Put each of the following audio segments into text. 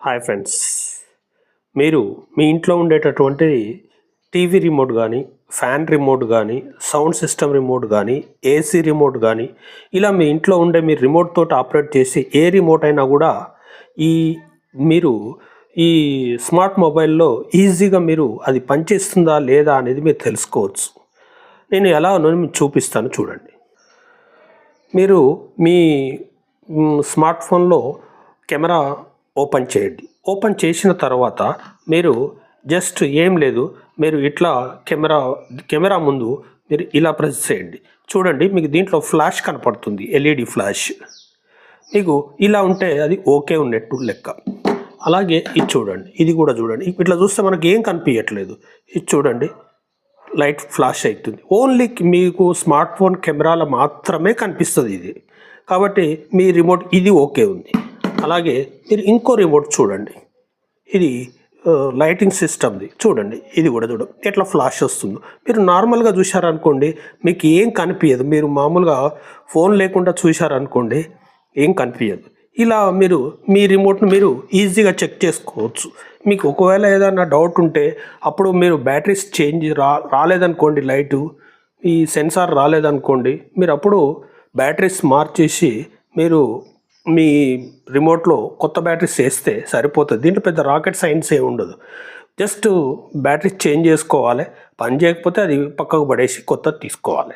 Hi friends, మీరు మీ ఇంట్లో ఉండేటటువంటి టీవీ రిమోట్ కానీ, ఫ్యాన్ రిమోట్ కానీ, సౌండ్ సిస్టమ్ రిమోట్ కానీ, ఏసీ రిమోట్ కానీ, ఇలా మీ ఇంట్లో ఉండే మీరు రిమోట్ తోటి ఆపరేట్ చేసి ఏ రిమోట్ అయినా కూడా ఈ మీరు ఈ స్మార్ట్ మొబైల్లో ఈజీగా మీరు అది పనిచేస్తుందా లేదా అనేది మీరు తెలుసుకోవచ్చు. నేను ఎలా మీకు చూపిస్తాను చూడండి. మీరు మీ స్మార్ట్ ఫోన్లో కెమెరా ఓపెన్ చేయండి. ఓపెన్ చేసిన తర్వాత మీరు జస్ట్ ఏం లేదు, మీరు ఇట్లా కెమెరా ముందు మీరు ఇలా ప్రెస్ చేయండి. చూడండి, మీకు దీంట్లో ఫ్లాష్ కనపడుతుంది, ఎల్ఈడి ఫ్లాష్. మీకు ఇలా ఉంటే అది ఓకే ఉన్నట్టు లెక్క. అలాగే ఇది చూడండి, ఇది కూడా చూడండి. ఇట్లా చూస్తే మనకి ఏం కనిపించట్లేదు. ఇది చూడండి, లైట్ ఫ్లాష్ అవుతుంది. ఓన్లీ మీకు స్మార్ట్ ఫోన్ కెమెరాలో మాత్రమే కనిపిస్తుంది ఇది. కాబట్టి మీ రిమోట్ ఇది ఓకే ఉంది. అలాగే మీరు ఇంకో రిమోట్ చూడండి, ఇది లైటింగ్ సిస్టమ్ది చూడండి. ఇది కూడా చూడండి ఎట్లా ఫ్లాష్ వస్తుందో. మీరు నార్మల్గా చూశారనుకోండి మీకు ఏం కనిపించదు. మీరు మామూలుగా ఫోన్ లేకుండా చూశారనుకోండి ఏం కనిపించదు. ఇలా మీరు మీ రిమోట్ను మీరు ఈజీగా చెక్ చేసుకోవచ్చు. మీకు ఒకవేళ ఏదైనా డౌట్ ఉంటే అప్పుడు మీరు బ్యాటరీస్ చేంజ్ రాలేదనుకోండి, లైటు ఈ సెన్సార్ రాలేదనుకోండి, మీరు అప్పుడు బ్యాటరీస్ మార్చేసి మీరు మీ రిమోట్లో కొత్త బ్యాటరీస్ వేస్తే సరిపోతుంది. దీంట్లో పెద్ద రాకెట్ సైన్స్ ఏమి ఉండదు. జస్ట్ బ్యాటరీస్ చేంజ్ చేసుకోవాలి. పని చేయకపోతే అది పక్కకు పడేసి కొత్తది తీసుకోవాలి.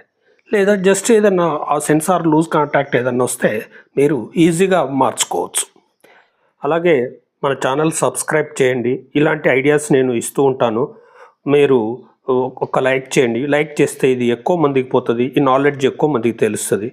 లేదా జస్ట్ ఏదన్నా ఆ సెన్సార్ లూజ్ కాంటాక్ట్ ఏదన్నా వస్తే మీరు ఈజీగా మార్చుకోవచ్చు. అలాగే మన ఛానల్ సబ్స్క్రైబ్ చేయండి. ఇలాంటి ఐడియాస్ నేను ఇస్తూ ఉంటాను. మీరు ఒక లైక్ చేయండి. లైక్ చేస్తే ఇది ఎక్కువ మందికి పోతుంది, ఈ నాలెడ్జ్ ఎక్కువ మందికి తెలుస్తుంది.